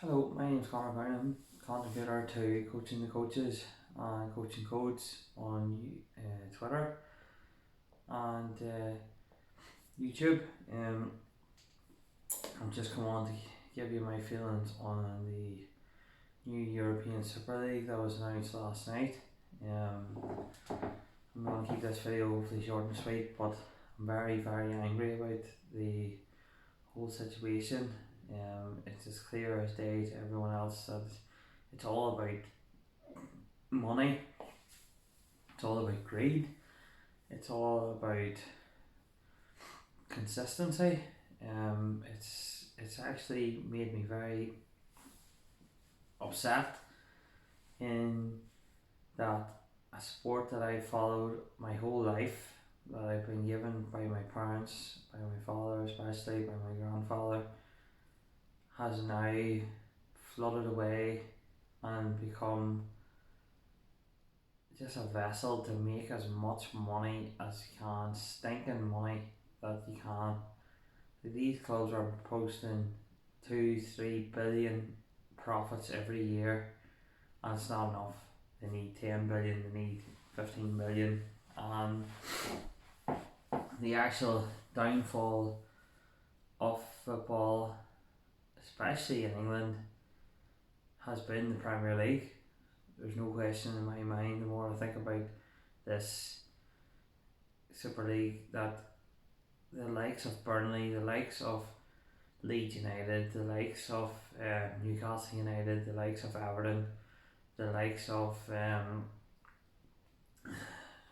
Hello, my name's Connor Brown. I'm contributor to Coaching the Coaches and Coaching Codes on Twitter and YouTube. I'm just come on to give you my feelings on the new European Super League that was announced last night. I'm going to keep this video hopefully short and sweet, but I'm very angry about the whole situation. It's as clear as day to everyone else that it's all about money, it's all about greed, it's all about consistency. It's actually made me very upset in that a sport that I followed my whole life, that I've been given by my parents, by my father especially, by my grandfather, has now flooded away and become just a vessel to make as much money as you can, stinking money that you can. These clubs are posting 2-3 billion profits every year, and it's not enough. They need 10 billion, they need 15 billion, and the actual downfall of football, especially in England, has been the Premier League. There's no question in my mind, the more I think about this Super League, that the likes of Burnley, the likes of Leeds United, the likes of Newcastle United, the likes of Everton, the likes of I'm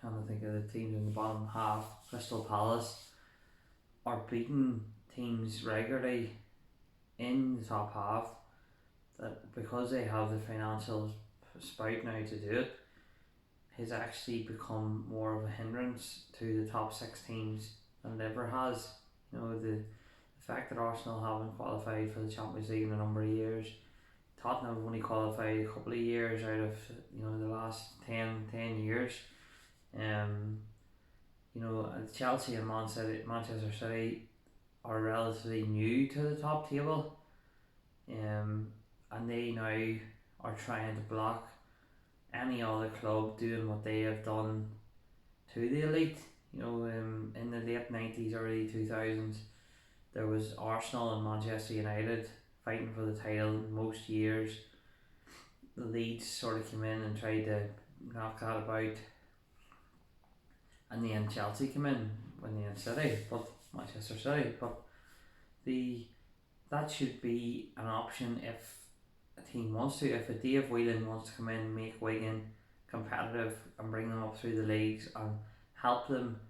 trying to think of the teams in the bottom half, Crystal Palace, are beating teams regularly in the top half, that because they have the financial spout now to do it, has actually become more of a hindrance to the top six teams than it ever has. The fact that Arsenal haven't qualified for the Champions League in a number of years, Tottenham have only qualified a couple of years out of the last 10 years. Chelsea and Manchester City are relatively new to the top table, and they now are trying to block any other club doing what they have done to the elite. In the late 90s, early 2000s, there was Arsenal and Manchester United fighting for the title most years. The Leeds sort of came in and tried to knock that about, and then Chelsea came in when they had Manchester City. But that should be an option if a team wants to. If a Dave Whelan wants to come in, make Wigan competitive and bring them up through the leagues and help them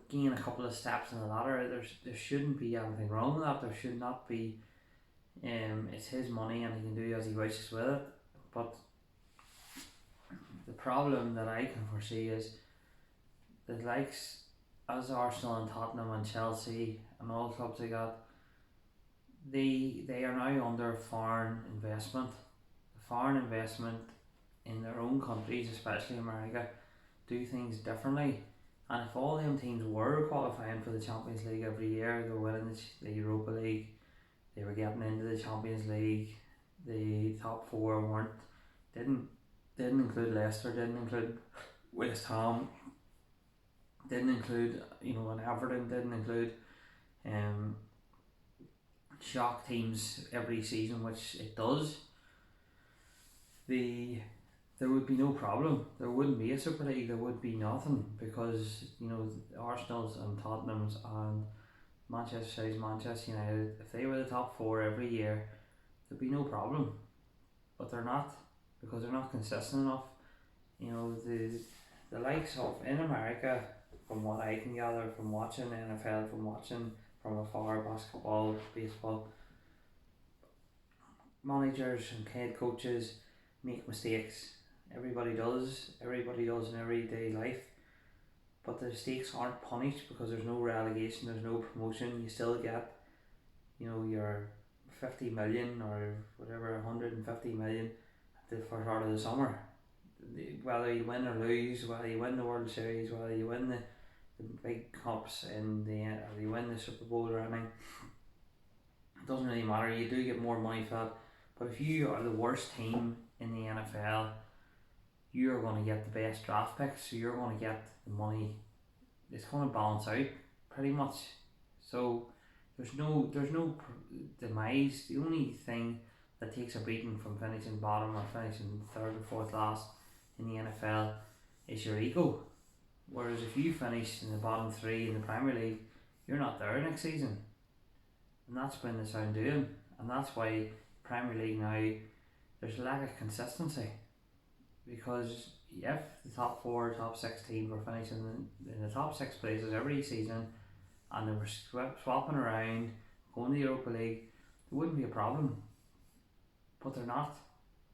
gain a couple of steps in the ladder, there shouldn't be anything wrong with that. There should not be. It's his money and he can do as he wishes with it. But the problem that I can foresee is the likes as Arsenal and Tottenham and Chelsea and all clubs like that, they are now under foreign investment. The foreign investment in their own countries, especially America, do things differently. And if all them teams were qualifying for the Champions League every year, they were winning the Europa League, they were getting into the Champions League, the top four didn't include Leicester, didn't include West Ham, didn't include an Everton, didn't include shock teams every season, which it does, there would be no problem. There wouldn't be a Super League, there would be nothing, because Arsenal's and Tottenham's and Manchester City's, Manchester United, if they were the top four every year, there'd be no problem. But they're not, because they're not consistent enough. The likes of in America, from what I can gather from watching NFL, from watching from afar basketball, baseball, managers and head coaches make mistakes. Everybody does in everyday life, but the mistakes aren't punished because there's no relegation, there's no promotion. You still get your 50 million or whatever, 150 million at the first part of the summer. Whether you win or lose, whether you win the World Series, whether you win the big cups in the end, or you win the Super Bowl or anything, it doesn't really matter. You do get more money for that, But if you are the worst team in the NFL, you're going to get the best draft picks, so you're going to get the money. It's going to balance out pretty much. So there's no demise. The only thing that takes a beating from finishing bottom or finishing third or fourth last in the NFL is your ego. Whereas if you finish in the bottom three in the Premier League, you're not there next season. And that's been the sound doing. And that's why Premier League now, there's a lack of consistency. Because if the top four, top six teams were finishing in the top six places every season and they were swapping around, going to the Europa League, there wouldn't be a problem. But they're not.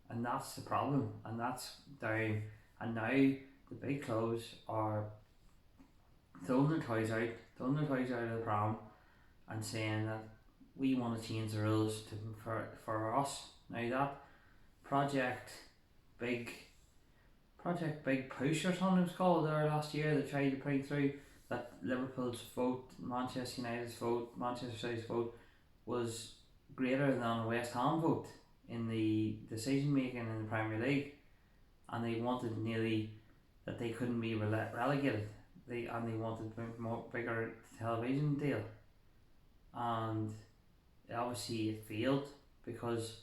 And that's the problem. And that's down. And now the big clubs are throwing their toys out of the pram and saying that we want to change the rules for us. Now that Project Big Push or something it was called there last year, they tried to bring through that Liverpool's vote, Manchester United's vote, Manchester City's vote was greater than a West Ham vote in the decision making in the Premier League, and they wanted nearly that they couldn't be relegated. They wanted bigger television deal, and obviously it failed because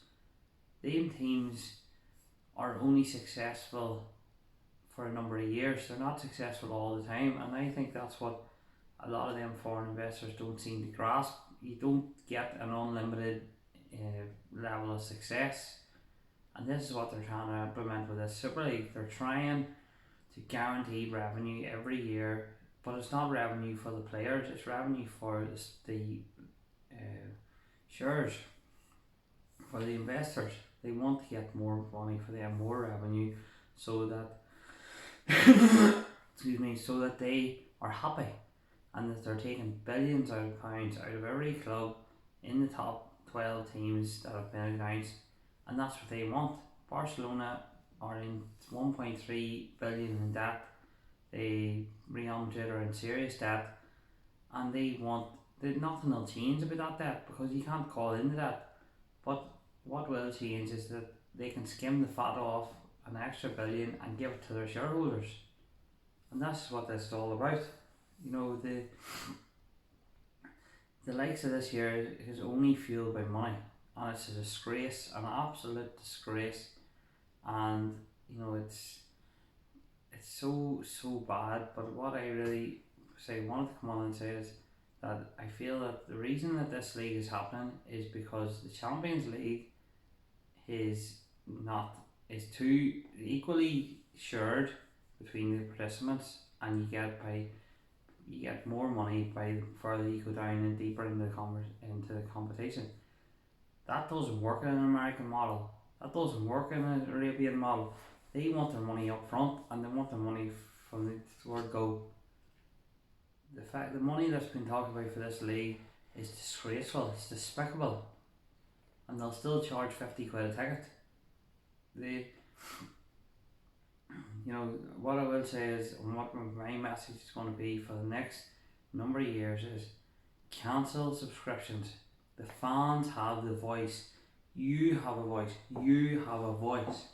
them teams are only successful for a number of years. They're not successful all the time, and I think that's what a lot of them foreign investors don't seem to grasp. You don't get an unlimited level of success, and this is what they're trying to implement with this Super League. They're trying to guarantee revenue every year, but it's not revenue for the players, it's revenue for the shares, for the investors. They want to get more money for them, more revenue, so that so that they are happy and that they're taking billions of pounds out of every club in the top 12 teams that have been announced, and that's what they want. Barcelona are in 1.3 billion in debt. Real Madrid are in serious debt, and nothing will change about that debt because you can't call into that. But what will change is that they can skim the fat off an extra billion and give it to their shareholders, and that's what this is all about. You know, the likes of this year is only fueled by money, and it's a disgrace, an absolute disgrace. And you know, it's so bad. But what I really wanted to come on and say is that I feel that the reason that this league is happening is because the Champions League is too equally shared between the participants, and you get more money by the further you go down and deeper into the competition. That doesn't work in an American model. That doesn't work in an Arabian model. They want their money up front, and they want their money from the word go. The money that's been talked about for this league is disgraceful. It's despicable, and they'll still charge 50 quid a ticket. You know, what I will say is, and what my message is going to be for the next number of years is, cancel subscriptions. The fans have the voice. You have a voice. You have a voice.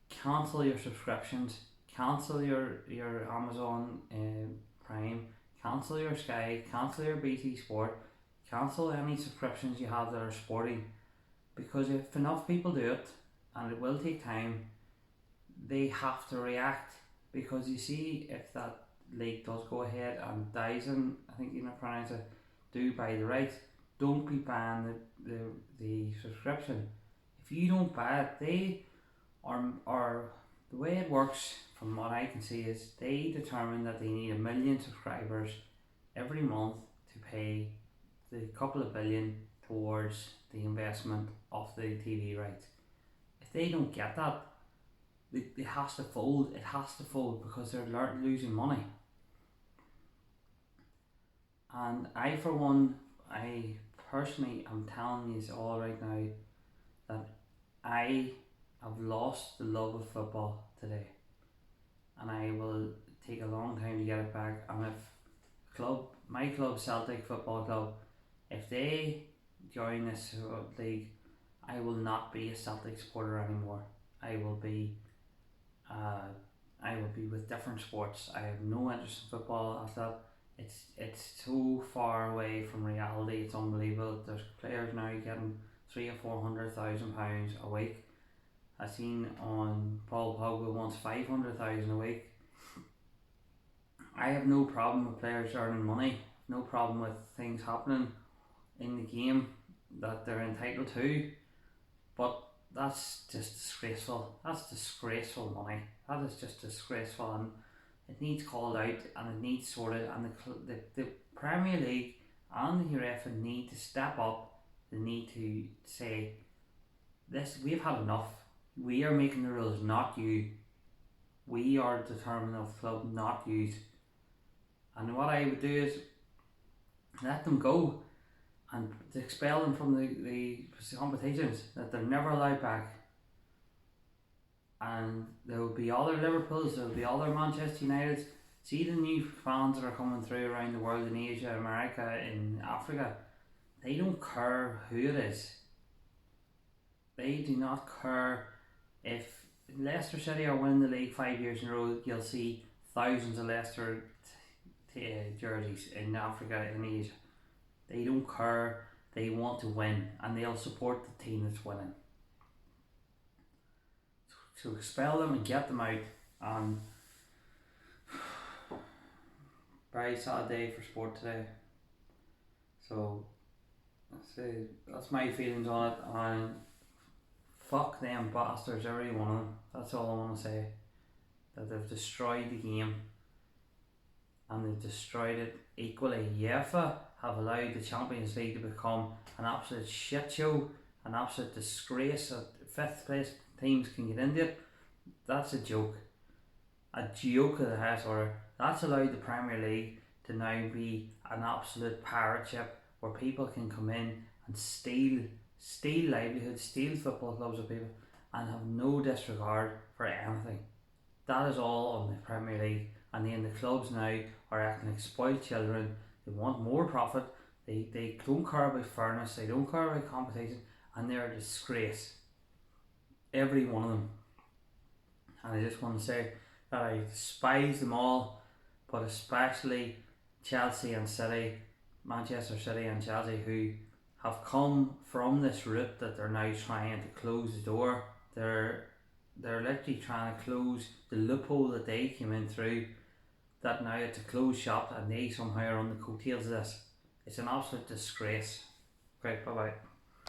Cancel your subscriptions. Cancel your Amazon Prime. Cancel your Sky. Cancel your BT Sport. Cancel any subscriptions you have that are sporting. Because if enough people do it, and it will take time, they have to react. Because you see, if that league does go ahead and Dyson, I think you know pronounce it, do buy the rights, don't be buying the subscription. If you don't buy it, they are the way it works from what I can see is they determine that they need 1 million subscribers every month to pay the couple of billion towards the investment of the TV rights. If they don't get that, it has to fold. It has to fold because they're losing money. And I, for one, I personally am telling you all right now that I have lost the love of football today, and I will take a long time to get it back. And if my club, Celtic Football Club, if they join this league I will not be a Celtic supporter anymore. I will be with different sports. I have no interest in football after that. It's so far away from reality. It's unbelievable. There's players now getting 300,000 or 400,000 pounds a week. I seen on Paul Pogba wants 500,000 a week. I have no problem with players earning money. No problem with things happening in the game that they're entitled to. But that's just disgraceful. That's disgraceful money. That is just disgraceful, and it needs called out and it needs sorted. And the Premier League and the UEFA need to step up. They need to say, this, we've had enough. We are making the rules, not you. We are determining of the club, not you. And what I would do is let them go and expel them from the competitions, that they're never allowed back. And there will be other Liverpools, there will be other Manchester Uniteds. See the new fans that are coming through around the world, in Asia, America, in Africa. They don't care who it is. They do not care if Leicester City are winning the league 5 years in a row. You'll see thousands of Leicester jerseys in Africa, in Asia. They don't care. They want to win, and they'll support the team that's winning. So expel them and get them out. And very sad day for sport today. So that's my feelings on it. And fuck them bastards, every one of them. That's all I want to say. That they've destroyed the game, and they've destroyed it equally. UEFA have allowed the Champions League to become an absolute shit show, an absolute disgrace. That 5th place teams can get into it. That's a joke. A joke of the highest order. That's allowed the Premier League to now be an absolute pirate ship where people can come in and steal livelihoods, steal football clubs of people, and have no disregard for anything. That is all on the Premier League. And then the clubs now are acting like spoiled children. They want more profit. They don't care about fairness. They don't care about competition, and they're a disgrace. Every one of them. And I just want to say that I despise them all, but especially Chelsea and City, Manchester City and Chelsea, who have come from this route that they're now trying to close the door. They're literally trying to close the loophole that they came in through, that now it's a closed shop, and they somehow are on the coattails of this. It's an absolute disgrace. Right, bye bye.